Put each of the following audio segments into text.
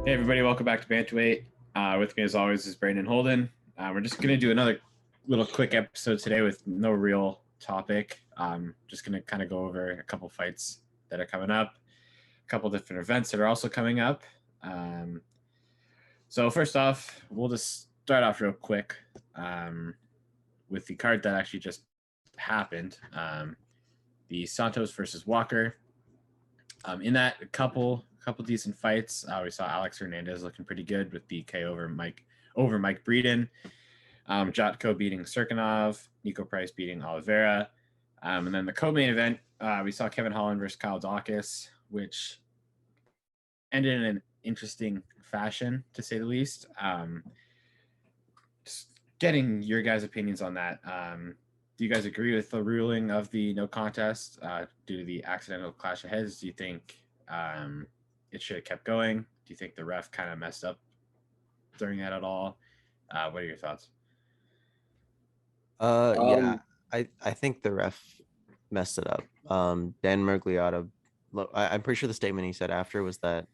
Hey everybody, welcome back to Banterweight. With me as always is Brandon Holden. We're just going to do another little quick episode today with no real topic. Just going to kind of go over a couple fights that are coming up, a couple different events that are also coming up. So first off, we'll just start off real quick with the card that actually just happened. The Santos versus Walker. In that, a couple decent fights. We saw Alex Hernandez looking pretty good with the KO over Mike Breeden. Jotko beating Serkinov, Nico Price beating Oliveira. And then the co-main event, we saw Kevin Holland versus Kyle Dawkis, which ended in an interesting fashion, to say the least. Just getting your guys' opinions on that. Do you guys agree with the ruling of the no contest due to the accidental clash of heads? Do you think it should have kept going? Do you think the ref kind of messed up during that at all? What are your thoughts? Yeah, I think the ref messed it up. Dan Mergliotta, I'm pretty sure the statement he said after was that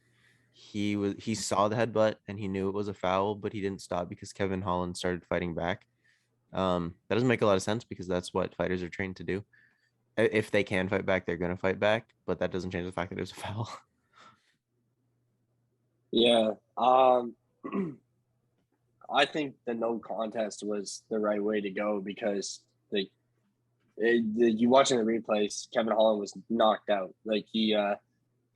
he saw the headbutt and he knew it was a foul, but he didn't stop because Kevin Holland started fighting back. That doesn't make a lot of sense because that's what fighters are trained to do. If they can fight back, they're gonna fight back, but that doesn't change the fact that it was a foul. Yeah. I think the no contest was the right way to go because you watching the replays, Kevin Holland was knocked out. Like he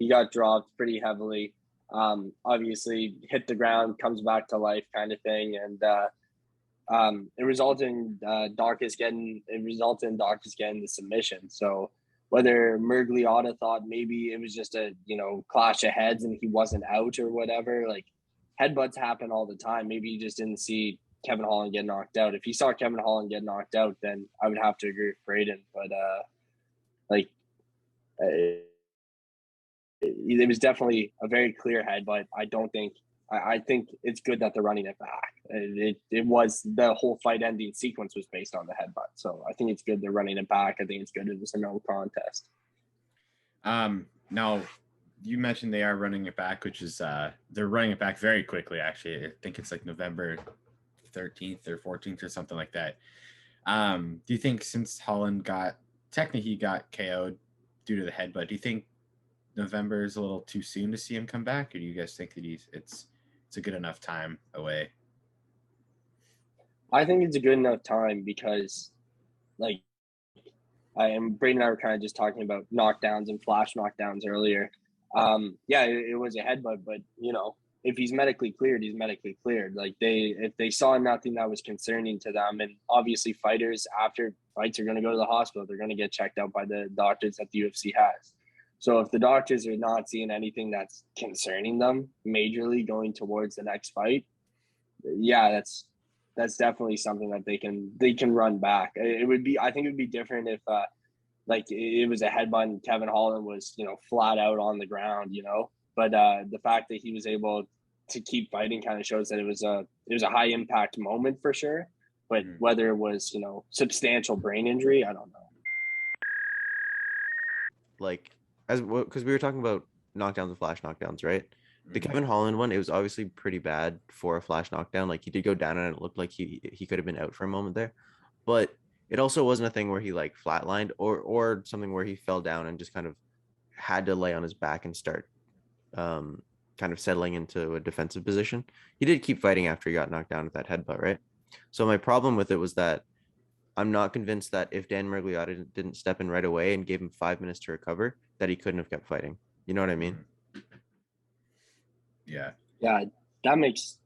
got dropped pretty heavily. Obviously hit the ground, comes back to life kind of thing. And it resulted in Dawkis getting the submission. So whether Mergliotta thought maybe it was just a clash of heads and he wasn't out or whatever, like headbutts happen all the time. Maybe he just didn't see Kevin Holland get knocked out. If he saw Kevin Holland get knocked out, then I would have to agree with Braden. But it was definitely a very clear headbutt. I think it's good that they're running it back. It was the whole fight ending sequence was based on the headbutt. So I think it's good they're running it back. I think it's good it was a no contest. Now, you mentioned they are running it back, which is they're running it back very quickly, actually. I think it's like November 13th or 14th or something like that. Do you think since Holland got KO'd due to the headbutt, do you think November is a little too soon to see him come back, or do you guys think that it's a good enough time away? I think it's a good enough time because, like, Braden and I were kind of just talking about knockdowns and flash knockdowns earlier. Yeah, it was a headbutt, but if he's medically cleared, he's medically cleared. Like if they saw nothing that was concerning to them, and obviously fighters after fights are going to go to the hospital, they're going to get checked out by the doctors that the UFC has. So if the doctors are not seeing anything that's concerning them majorly going towards the next fight, yeah, that's definitely something that they can run back. I think it would be different if like it was a headbutt and Kevin Holland was flat out on the ground, but the fact that he was able to keep fighting kind of shows that it was a high impact moment for sure. But whether it was substantial brain injury, I don't know. Like because we were talking about knockdowns and flash knockdowns, right? The Kevin Holland one, it was obviously pretty bad for a flash knockdown. Like he did go down and it looked like he could have been out for a moment there. But it also wasn't a thing where he like flatlined or something where he fell down and just kind of had to lay on his back and start kind of settling into a defensive position. He did keep fighting after he got knocked down with that headbutt, right? So my problem with it was that I'm not convinced that if Dan Mergliotta didn't step in right away and gave him 5 minutes to recover, that he couldn't have kept fighting. You know what I mean? Yeah. Yeah, that makes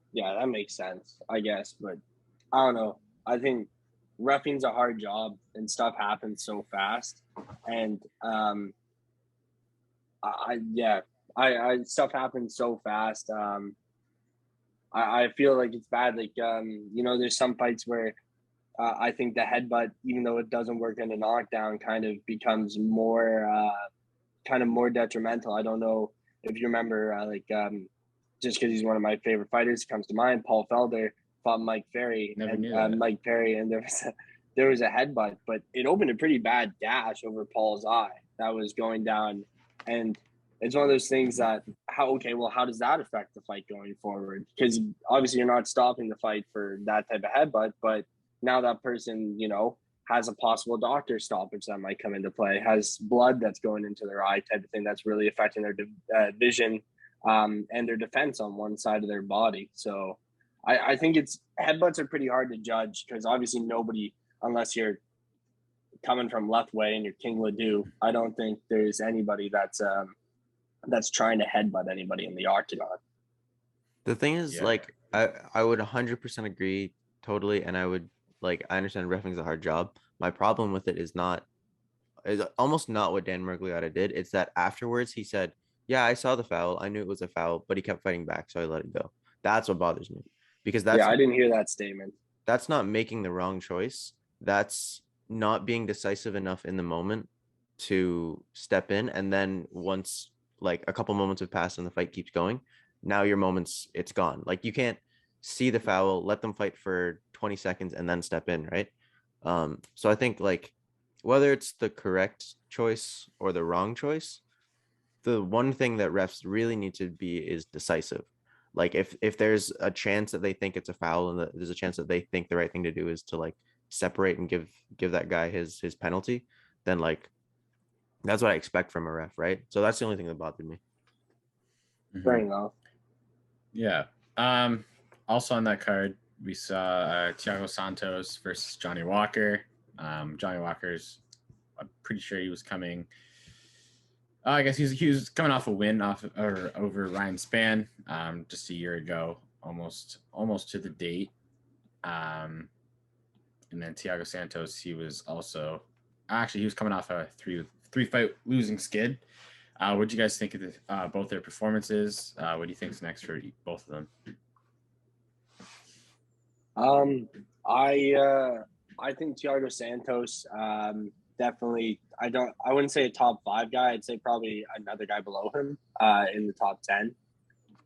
sense, I guess. But I don't know. I think reffing's a hard job and stuff happens so fast. And stuff happens so fast. I feel like it's bad. Like there's some fights where I think the headbutt, even though it doesn't work in a knockdown, kind of becomes more detrimental. I don't know if you remember, just because he's one of my favorite fighters, comes to mind. Paul Felder fought Mike Perry, Mike Perry, and there was a headbutt, but it opened a pretty bad gash over Paul's eye that was going down, and it's one of those things that how does that affect the fight going forward? Because obviously you're not stopping the fight for that type of headbutt, but now that person, has a possible doctor stoppage that might come into play, has blood that's going into their eye type of thing that's really affecting their vision and their defense on one side of their body. So I think headbutts are pretty hard to judge because obviously nobody, unless you're coming from left way and you're King Ledoux, I don't think there's anybody that's trying to headbutt anybody in the octagon. The thing is, Yeah. like, I would 100% agree totally, and I would I understand reffing's a hard job. My problem with it is almost not what Dan Mergliotta did. It's that afterwards he said, "Yeah, I saw the foul. I knew it was a foul, but he kept fighting back, so I let it go." That's what bothers me because I didn't hear that statement. That's not making the wrong choice. That's not being decisive enough in the moment to step in, and then once like a couple moments have passed and the fight keeps going, now your moment's it's gone. Like you can't see the foul, let them fight for 20 seconds and then step in, right? So I think like whether it's the correct choice or the wrong choice, the one thing that refs really need to be is decisive. Like if there's a chance that they think it's a foul and there's a chance that they think the right thing to do is to like separate and give that guy his penalty, then like that's what I expect from a ref, right? So that's the only thing that bothered me. Fair enough. Yeah. Also on that card, we saw Thiago Santos versus Johnny Walker. Johnny Walker's, I'm pretty sure he was coming. I guess he was coming off a win over Ryan Spann just a year ago, almost to the date. And then Thiago Santos, he was coming off a three fight losing skid. What do you guys think of both their performances? What do you think is next for both of them? I think Thiago Santos definitely. I wouldn't say a top 5 guy. I'd say probably another guy below him in the top 10.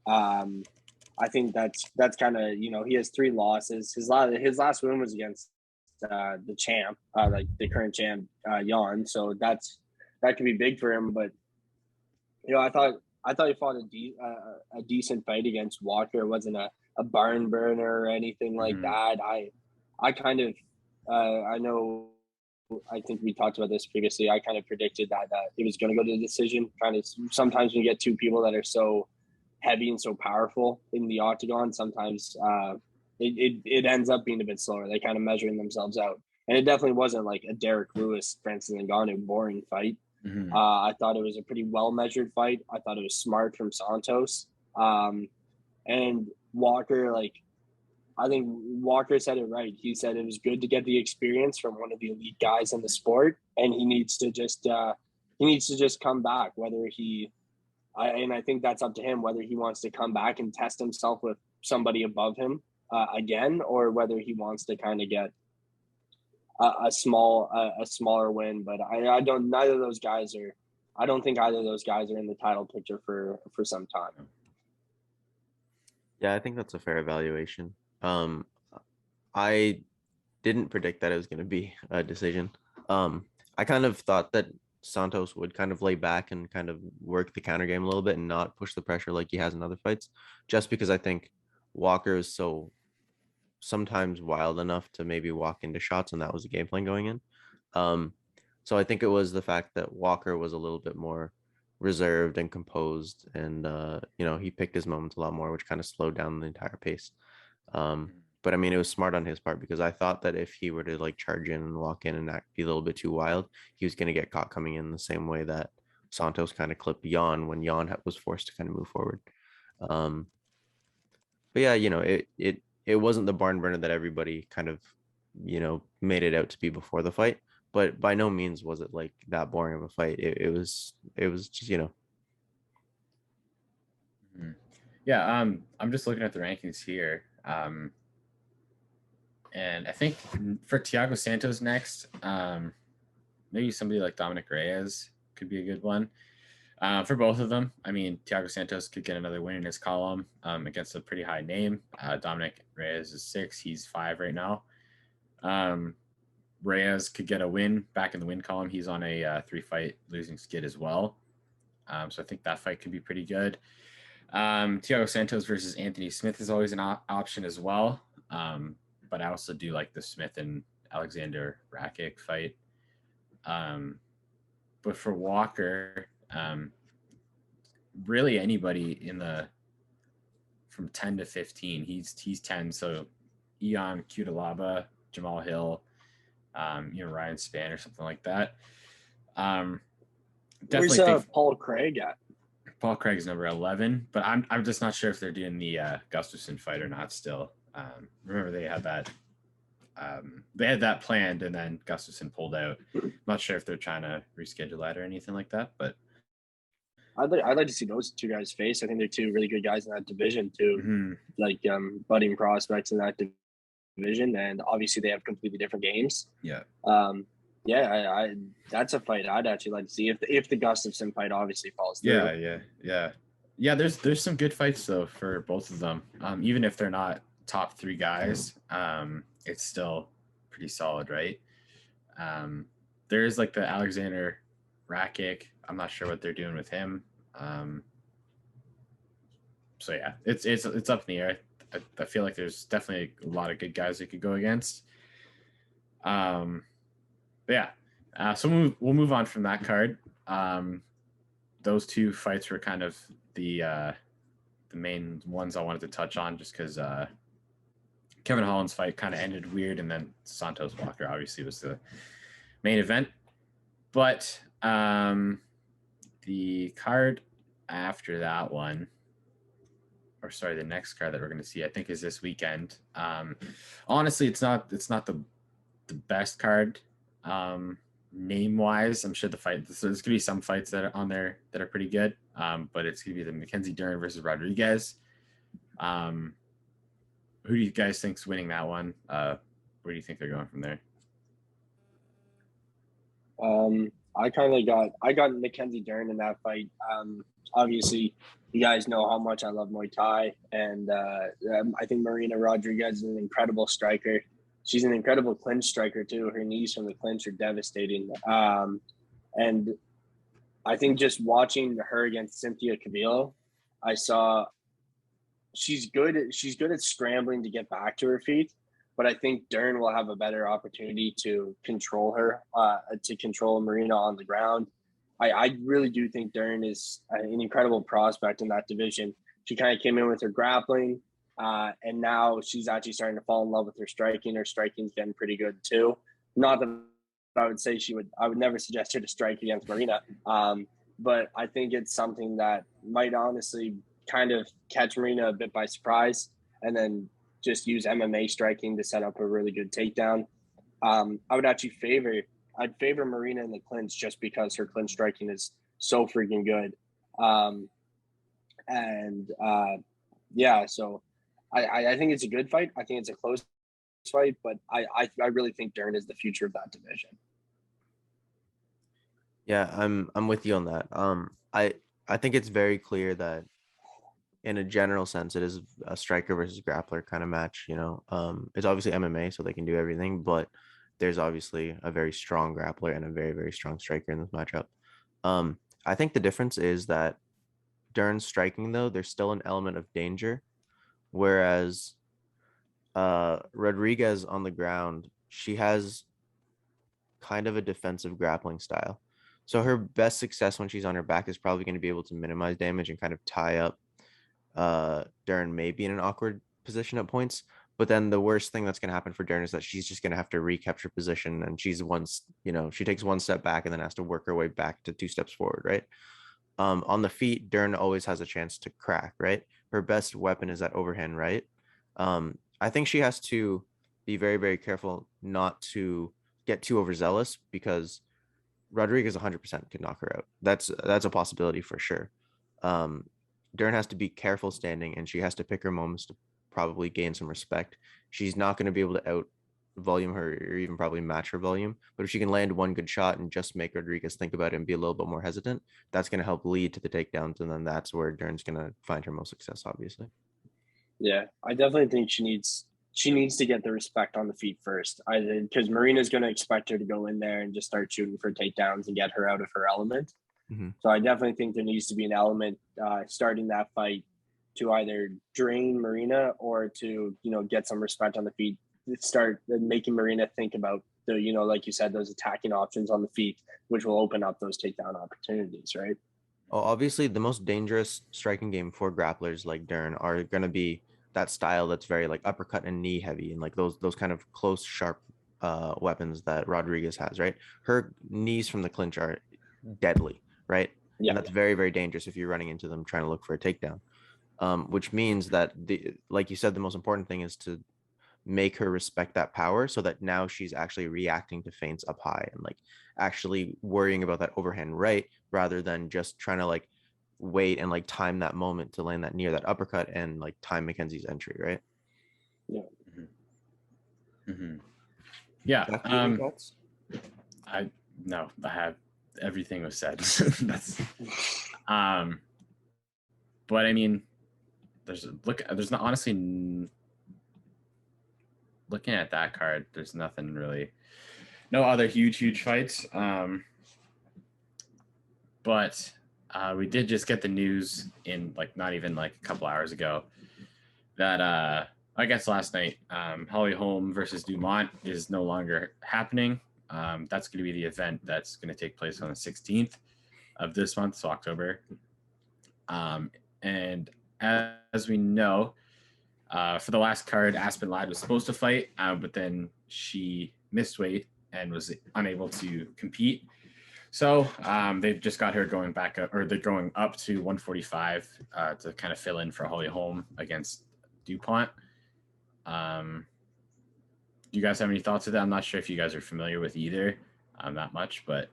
I think that's kind of he has 3 losses. His last win was against the champ, like the current champ, Jan. So that could be big for him. But I thought he fought a decent fight against Walker. It wasn't a barn burner or anything like that. I kind of I think we talked about this previously. I kind of predicted that it was going to go to the decision. Kind of sometimes when you get 2 people that are so heavy and so powerful in the octagon, sometimes it ends up being a bit slower. They kind of measuring themselves out, and it definitely wasn't like a Derek Lewis, Francis Ngannou boring fight. I thought it was a pretty well measured fight. I thought it was smart from Santos, and Walker. Like I think Walker said it right. He said it was good to get the experience from one of the elite guys in the sport, and he needs to just come back. I think that's up to him whether he wants to come back and test himself with somebody above him again, or whether he wants to kind of get a smaller win. But I don't think either of those guys are in the title picture for some time. Yeah, I think that's a fair evaluation. I didn't predict that it was going to be a decision. I kind of thought that Santos would kind of lay back and kind of work the counter game a little bit and not push the pressure like he has in other fights, just because I think Walker is so sometimes wild enough to maybe walk into shots, and that was the game plan going in. So I think it was the fact that Walker was a little bit more reserved and composed, and he picked his moments a lot more, which kind of slowed down the entire pace. But I mean, it was smart on his part, because I thought that if he were to like charge in and walk in and not be a little bit too wild, he was going to get caught coming in the same way that Santos kind of clipped Jan when Jan was forced to kind of move forward. But yeah, it wasn't the barn burner that everybody kind of, made it out to be before the fight, but by no means was it like that boring of a fight. It was just, Yeah. I'm just looking at the rankings here. And I think for Thiago Santos next, maybe somebody like Dominic Reyes could be a good one. For both of them, I mean, Thiago Santos could get another win in his column against a pretty high name. Dominic Reyes is 6. He's 5 right now. Reyes could get a win back in the win column. He's on a 3-fight losing skid as well. So I think that fight could be pretty good. Thiago Santos versus Anthony Smith is always an option as well. But I also do like the Smith and Alexander Rakic fight. But for Walker, really anybody in the from 10 to 15, he's 10. So Ion Cutelaba, Jamal Hill, Ryan Spann or something like that. Where's Definitely Paul Craig at? Paul Craig's number 11, but I'm just not sure if they're doing the Gustafsson fight or not still. Remember they had that planned and then Gustafsson pulled out. I'm not sure if they're trying to reschedule that or anything like that, but I'd like to see those two guys face. I think they're two really good guys in that division too, like budding prospects in that division, and obviously they have completely different games. Yeah. I that's a fight I'd actually like to see if the Gustafsson fight obviously falls through. Yeah. There's some good fights though for both of them. Even if they're not top 3 guys, it's still pretty solid, right? There is like the Alexander Rakic. I'm not sure what they're doing with him. So yeah, it's up in the air. I feel like there's definitely a lot of good guys they could go against. So we'll move on from that card. Those two fights were kind of the main ones I wanted to touch on, just because Kevin Holland's fight kind of ended weird, and then Santos Walker obviously was the main event. But the card after that one, or sorry, the next card that we're going to see, I think is this weekend. Honestly, it's not the best card name wise. I'm sure there's going to be some fights that are on there that are pretty good, but it's going to be the Mackenzie Dern versus Rodriguez. Who do you guys think's winning that one? Where do you think they're going from there? I got Mackenzie Dern in that fight. Obviously, you guys know how much I love Muay Thai, and I think Marina Rodriguez is an incredible striker. She's an incredible clinch striker too. Her knees from the clinch are devastating. And I think just watching her against Cynthia Calvillo, I saw she's good at scrambling to get back to her feet, but I think Dern will have a better opportunity to control her, to control Marina on the ground. I really do think Dern is an incredible prospect in that division. She kind of came in with her grappling, and now she's actually starting to fall in love with her striking. Her striking's getting pretty good too. Not that I would say I would never suggest her to strike against Marina, but I think it's something that might honestly kind of catch Marina a bit by surprise, and then just use MMA striking to set up a really good takedown. I would actually favor Marina in the clinch just because her clinch striking is so freaking good. So I think it's a good fight. I think it's a close fight, but I really think Dern is the future of that division. Yeah, I'm with you on that. I think it's very clear that in a general sense, it is a striker versus grappler kind of match. It's obviously MMA, so they can do everything, but there's obviously a very strong grappler and a very, very strong striker in this matchup. I think the difference is that Dern's striking, though, there's still an element of danger, whereas Rodriguez on the ground, she has kind of a defensive grappling style. So her best success when she's on her back is probably going to be able to minimize damage and kind of tie up Dern maybe in an awkward position at points. But then the worst thing that's going to happen for Dern is that she's just going to have to recapture position, and she takes one step back and then has to work her way back to 2 steps forward, right? On the feet, Dern always has a chance to crack, right? Her best weapon is that overhand, right? I think she has to be very, very careful not to get too overzealous, because Rodriguez 100% could knock her out. That's a possibility for sure. Dern has to be careful standing, and she has to pick her moments to probably gain some respect. She's not going to be able to out volume her or even probably match her volume, but if she can land one good shot and just make Rodriguez think about it and be a little bit more hesitant, that's going to help lead to the takedowns, and then that's where Dern's going to find her most success, obviously. Yeah, I definitely think she needs to get the respect on the feet first. Because Marina's going to expect her to go in there and just start shooting for takedowns and get her out of her element. So I definitely think there needs to be an element starting that fight to either drain Marina or to, get some respect on the feet, start making Marina think about the, like you said, those attacking options on the feet, which will open up those takedown opportunities, right? Oh, obviously, the most dangerous striking game for grapplers like Dern are going to be that style that's very like uppercut and knee heavy, and like those kind of close, sharp weapons that Rodriguez has, right? Her knees from the clinch are deadly, right? Yeah. And that's very, very dangerous if you're running into them trying to look for a takedown. Which means that like you said, the most important thing is to make her respect that power so that now she's actually reacting to feints up high and like actually worrying about that overhand right rather than just trying to like wait and like time that moment to land that near that uppercut and like time Mackenzie's entry, right? Yeah. Yeah. Thoughts? I have everything was said. That's but I mean, there's not honestly looking at that card, there's nothing really, no other huge fights. But we did just get the news in like not even like a couple hours ago that I guess last night, Holm versus Dumont is no longer happening. That's going to be the event that's going to take place on the 16th of this month, so October. And as we know, for the last card, Aspen Ladd was supposed to fight, but then she missed weight and was unable to compete. So they've just got her going back up, or they're going up to 145 to kind of fill in for Holm against Dumont. Do you guys have any thoughts of that? I'm not sure if you guys are familiar with either that much, but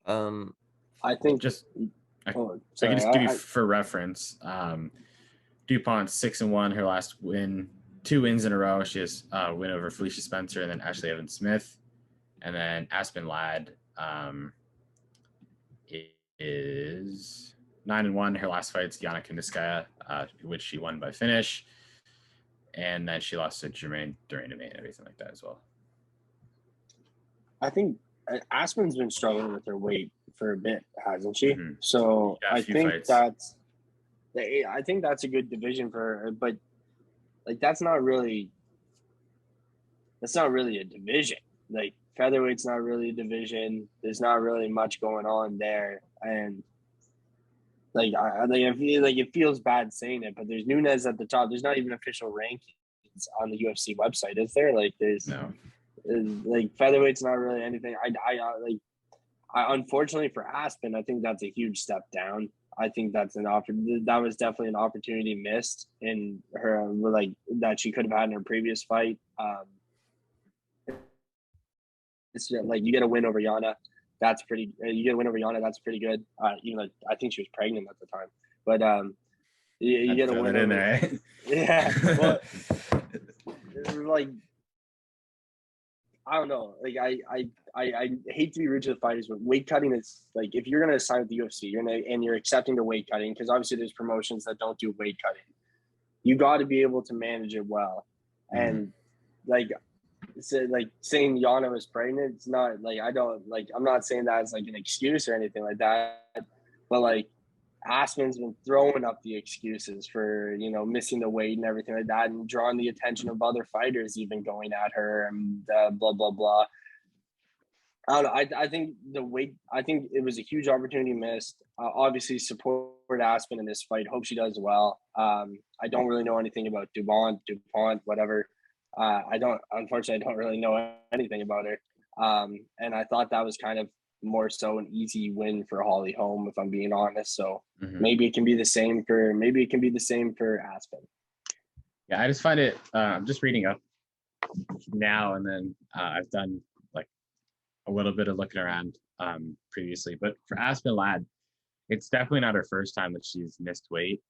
I think just I can just give you for reference. Dupont's 6-1, her last win, 2 wins in a row. She has a win over Felicia Spencer and then Ashley Evans Smith. And then Aspen Ladd is 9-1. Her last fight's Yana Kuniskaya, which she won by finish. And then she lost to Jermaine Durandame and everything like that as well. I think Aspen's been struggling with her weight for a bit, hasn't she? Mm-hmm. So I think fights. I think that's a good division for her, but like that's not really a division. Like featherweight's not really a division. There's not really much going on there, and I feel like it feels bad saying it, but there's Nunes at the top. There's not even official rankings on the UFC website, is there? Like there's no. Like featherweight's not really anything. I unfortunately for Aspen, I think that's a huge step down. I think that was definitely an opportunity missed in her, like that she could have had in her previous fight. It's like you get a win over Yana, that's pretty. You get a win over Yana, that's pretty good. Even like I think she was pregnant at the time, but you get a win in there. Eh? Yeah, well, like I don't know. Like I hate to be rude to the fighters, but weight cutting is like if you're gonna sign with the UFC, you're accepting the weight cutting because obviously there's promotions that don't do weight cutting. You got to be able to manage it well, and like saying Yana was pregnant, it's not like I'm not saying that as like an excuse or anything like that, but like Aspen's been throwing up the excuses for missing the weight and everything like that, and drawing the attention of other fighters even going at her and blah blah blah. I don't know. I think the weight. I think it was a huge opportunity missed. Obviously, support Aspen in this fight. Hope she does well. I don't really know anything about Dupont, whatever. Unfortunately, I don't really know anything about her. And I thought that was kind of more so an easy win for Holm, if I'm being honest. So maybe it can be the same for Aspen. Yeah, I just find it. I'm just reading up now, and then I've done like a little bit of looking around previously. But for Aspen Ladd, it's definitely not her first time that she's missed weight.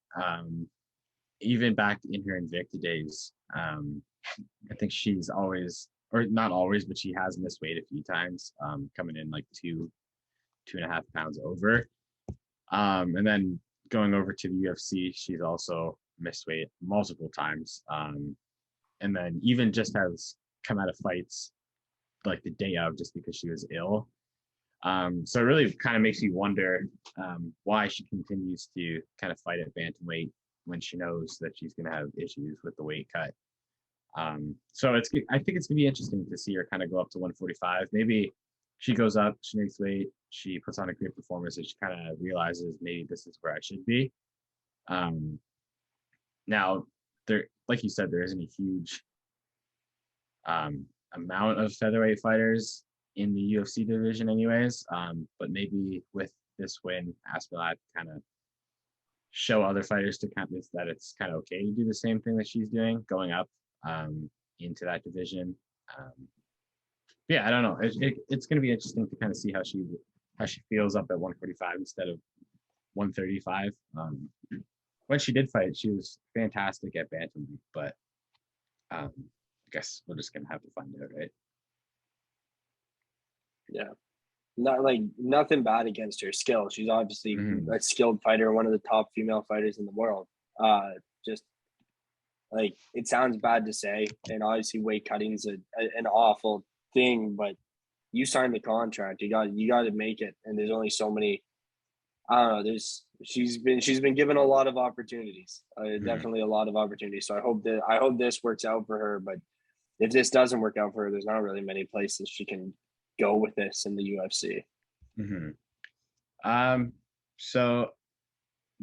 Even back in her Invicta days, I think she's always, or not always, but she has missed weight a few times, coming in like 2.5 pounds over. And then going over to the UFC, she's also missed weight multiple times. And then even just has come out of fights like the day of just because she was ill. So it really kind of makes me wonder why she continues to kind of fight at bantamweight when she knows that she's going to have issues with the weight cut. So I think it's going to be interesting to see her kind of go up to 145. Maybe she goes up, she makes weight, she puts on a great performance, and she kind of realizes maybe this is where I should be. Now, there, like you said, there isn't a huge amount of featherweight fighters in the UFC division anyways. But maybe with this win, Aspinall kind of show other fighters to kind of that it's kind of okay to do the same thing that she's doing, going up into that division. Yeah, I don't know. It's going to be interesting to kind of see how she feels up at 145 instead of 135. When she did fight, she was fantastic at bantamweight, but I guess we're just gonna have to find out, right? Yeah, not like nothing bad against her skill. She's obviously a skilled fighter, one of the top female fighters in the world. Just like it sounds bad to say, and obviously weight cutting is an awful thing, but you signed the contract. You got to make it, and there's only so many. I don't know. She's been given a lot of opportunities, definitely a lot of opportunities. So I hope this works out for her. But if this doesn't work out for her, there's not really many places she can go with this in the UFC. So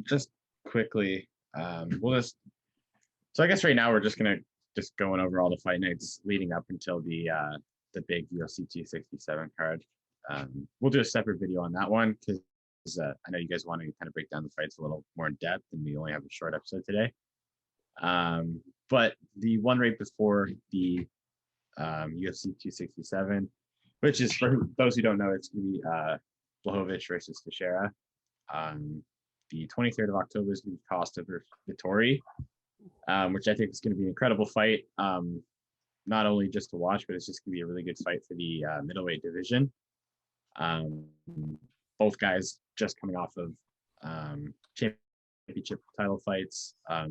just quickly, so I guess right now we're just going over all the fight nights leading up until the big UFC 267 card. We'll do a separate video on that one because I know you guys want to kind of break down the fights a little more in depth, and we only have a short episode today. But the one right before the UFC 267, which is for those who don't know, it's going to be Blhovich versus Tashera. The 23rd of October is going to be Costa versus Vettori, which I think is going to be an incredible fight. Not only just to watch, but it's just going to be a really good fight for the middleweight division. Both guys just coming off of championship title fights. How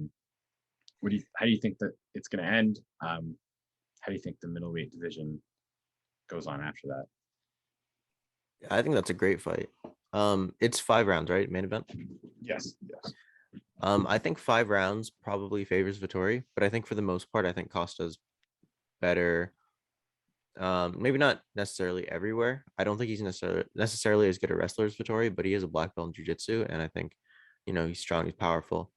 do you think that it's going to end? How do you think the middleweight division goes on after that? I think that's a great fight. It's 5 rounds, right? Main event? Yes. I think 5 rounds probably favors Vettori, but I think for the most part, I think Costa's better. Maybe not necessarily everywhere. I don't think he's necessarily as good a wrestler as Vettori, but he is a black belt in jiu-jitsu, and I think, he's strong, he's powerful.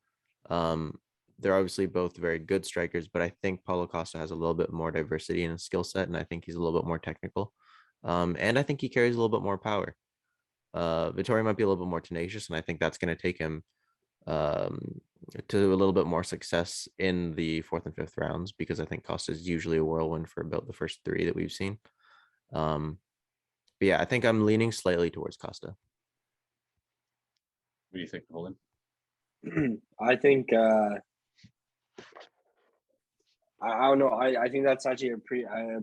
They're obviously both very good strikers, but I think Paulo Costa has a little bit more diversity in his skill set, and I think he's a little bit more technical. And I think he carries a little bit more power. Vettori might be a little bit more tenacious, and I think that's going to take him to a little bit more success in the 4th and 5th rounds, because I think Costa is usually a whirlwind for about the first 3 that we've seen. But yeah, I think I'm leaning slightly towards Costa. What do you think, Holden? I think I don't know. I think that's actually a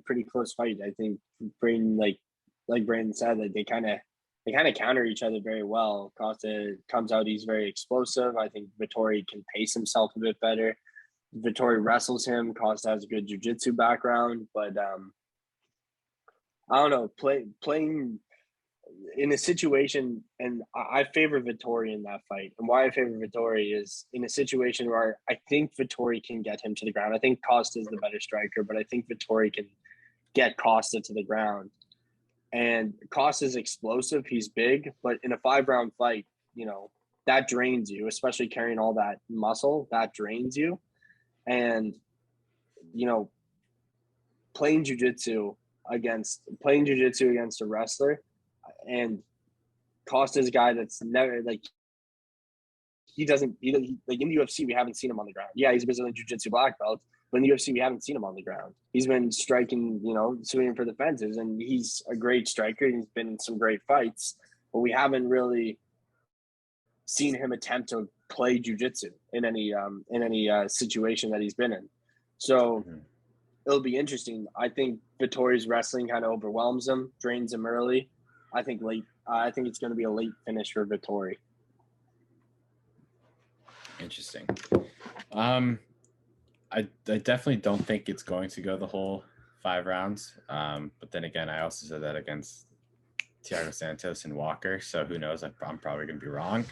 pretty close fight. I think Brayden, like Brandon said, that they kind of counter each other very well. Costa comes out, he's very explosive. I think Vettori can pace himself a bit better. Vettori wrestles him. Costa has a good jiu-jitsu background, but I don't know. Playing in a situation, and I favor Vettori in that fight. And why I favor Vettori is in a situation where I think Vettori can get him to the ground. I think Costa is the better striker, but I think Vettori can get Costa to the ground. And Costa's explosive. He's big, but in a 5-round fight, that drains you, especially carrying all that muscle. That drains you. And, playing jiu-jitsu against a wrestler, and Costa's a guy that's never like in the UFC we haven't seen him on the ground. Yeah, he's a Brazilian jiu-jitsu black belt, but in the UFC we haven't seen him on the ground. He's been striking, swinging for the fences, and he's a great striker. He's been in some great fights, but we haven't really seen him attempt to play jiu-jitsu in any situation that he's been in. So it'll be interesting. I think Vettori's wrestling kind of overwhelms him, drains him early. I think it's going to be a late finish for Vettori. Interesting. I definitely don't think it's going to go the whole 5 rounds. But then again, I also said that against Thiago Santos and Walker. So who knows? I'm probably going to be wrong.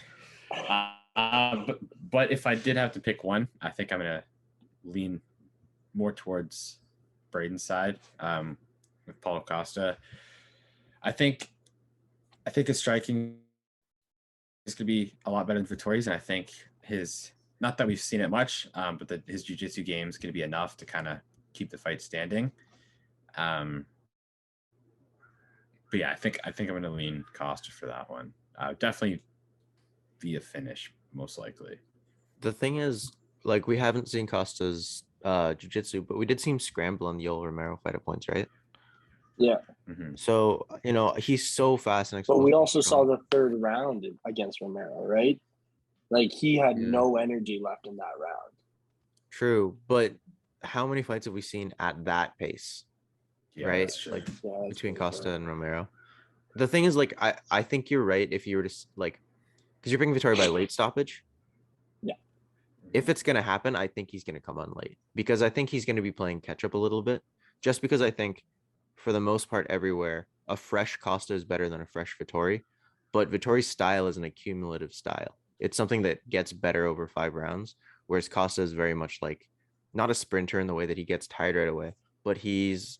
But if I did have to pick one, I think I'm going to lean more towards Braden's side with Paulo Costa. I think his striking is going to be a lot better than Vettori's, and I think his, not that we've seen it much, but that his jiu-jitsu game is going to be enough to kind of keep the fight standing. But yeah, I think I'm going to lean Costa for that one. Definitely via finish, most likely. The thing is, like, we haven't seen Costa's jiu-jitsu, but we did see him scramble on the Yoel Romero fight at points, right? Yeah. Mm-hmm. So, you know, he's so fast and But explosive. we also saw the third round against Romero, right? Like, he had no energy left in that round. True, but how many fights have we seen at that pace? Yeah, right? that's true. Like Yeah, between Costa and Romero. The thing is, like, I think you're right if you were to, like, because you're picking Vettori by late stoppage. Yeah. If it's going to happen, I think he's going to come on late because I think he's going to be playing catch up a little bit, just because I think for the most part everywhere, a fresh Costa is better than a fresh Vettori, but Vittori's style is an accumulative style. It's something that gets better over 5 rounds, whereas Costa is very much like not a sprinter in the way that he gets tired right away, but he's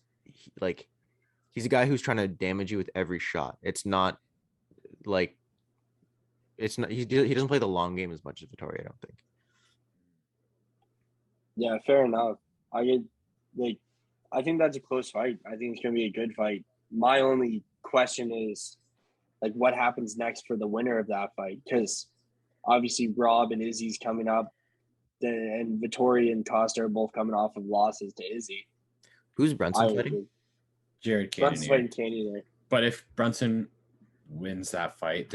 a guy who's trying to damage you with every shot. It's not like he doesn't play the long game as much as Vettori, I don't think. Yeah, fair enough. I think that's a close fight. I think it's gonna be a good fight. My only question is, like, what happens next for the winner of that fight? Because obviously Rob and Izzy's coming up, and Vettori and Costa are both coming off of losses to Izzy. Who's Brunson fighting? Jared Brunson's fighting Cannonier. Cannonier. But if Brunson wins that fight,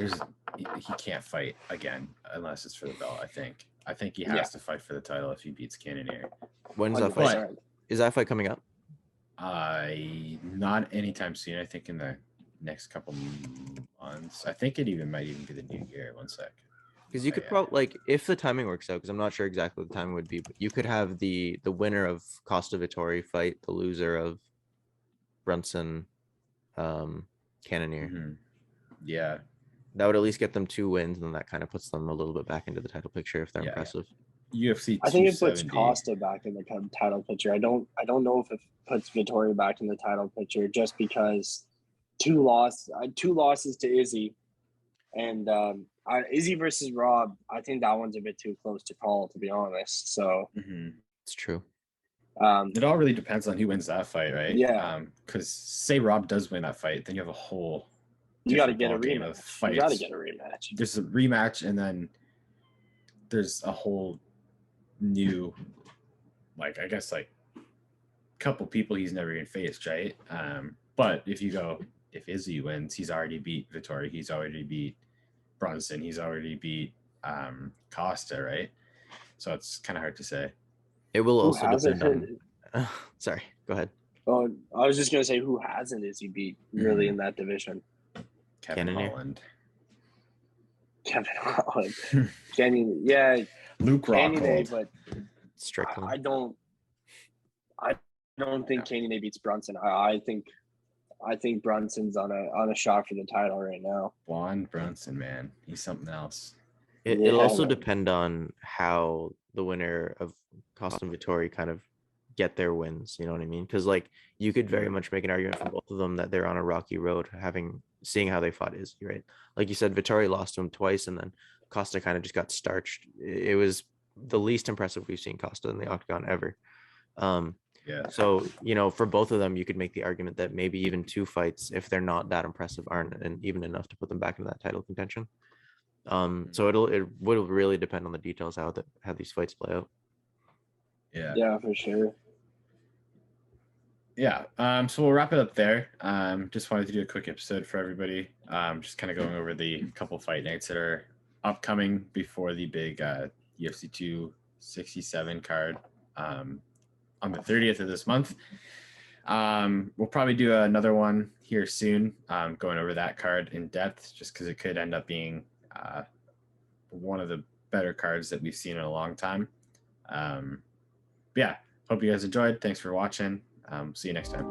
he can't fight again unless it's for the belt. I think he has to fight for the title if he beats Cannonier. When's that fight? Is that fight coming up? Not anytime soon. I think in the next couple months. I think it might even be the new year. One sec. Because you could probably, like, if the timing works out, because I'm not sure exactly what the timing would be, but you could have the winner of Costa Vettori fight the loser of Brunson Cannonier. Mm-hmm. Yeah. That would at least get them 2 wins, and then that kind of puts them a little bit back into the title picture if they're impressive. UFC 270. I think it puts Costa back in the title picture. I don't know if it puts Vettori back in the title picture just because 2 losses to Izzy, and Izzy versus Rob. I think that one's a bit too close to call, to be honest. So it's true. It all really depends on who wins that fight, right? Yeah. Because say Rob does win that fight, then you have a whole. You got to get a rematch. You got to get a rematch. There's a rematch, and then there's a whole new, like, I guess, like, couple people he's never even faced, right? But if Izzy wins, he's already beat Vettori, he's already beat Brunson, he's already beat Costa, right? So it's kind of hard to say. It will also depend on. Sorry, go ahead. Oh, I was just gonna say, who hasn't Izzy beat really in that division? Kevin Holland. Kenny, yeah. Luke Rockhold. But Strickland. I don't think Cannonier beats Brunson. I think Brunson's on a shot for the title right now. Juan Brunson, man, he's something else. It'll also depend on how the winner of Costa and Vettori kind of get their wins. You know what I mean? Because, like, you could very much make an argument for both of them that they're on a rocky road, seeing how they fought Izzy, right? Like you said, Vettori lost to him twice, and then Costa kind of just got starched. It was the least impressive we've seen Costa in the octagon ever. So, you know, for both of them, you could make the argument that maybe even 2 fights, if they're not that impressive, aren't even enough to put them back into that title contention. So it will really depend on the details how these fights play out. Yeah, for sure. Yeah. So we'll wrap it up there. Just wanted to do a quick episode for everybody. Just kind of going over the couple fight nights that are upcoming before the big UFC 267 card on the 30th of this month. We'll probably do another one here soon, going over that card in depth, just because it could end up being one of the better cards that we've seen in a long time. Yeah, hope you guys enjoyed. Thanks for watching. See you next time.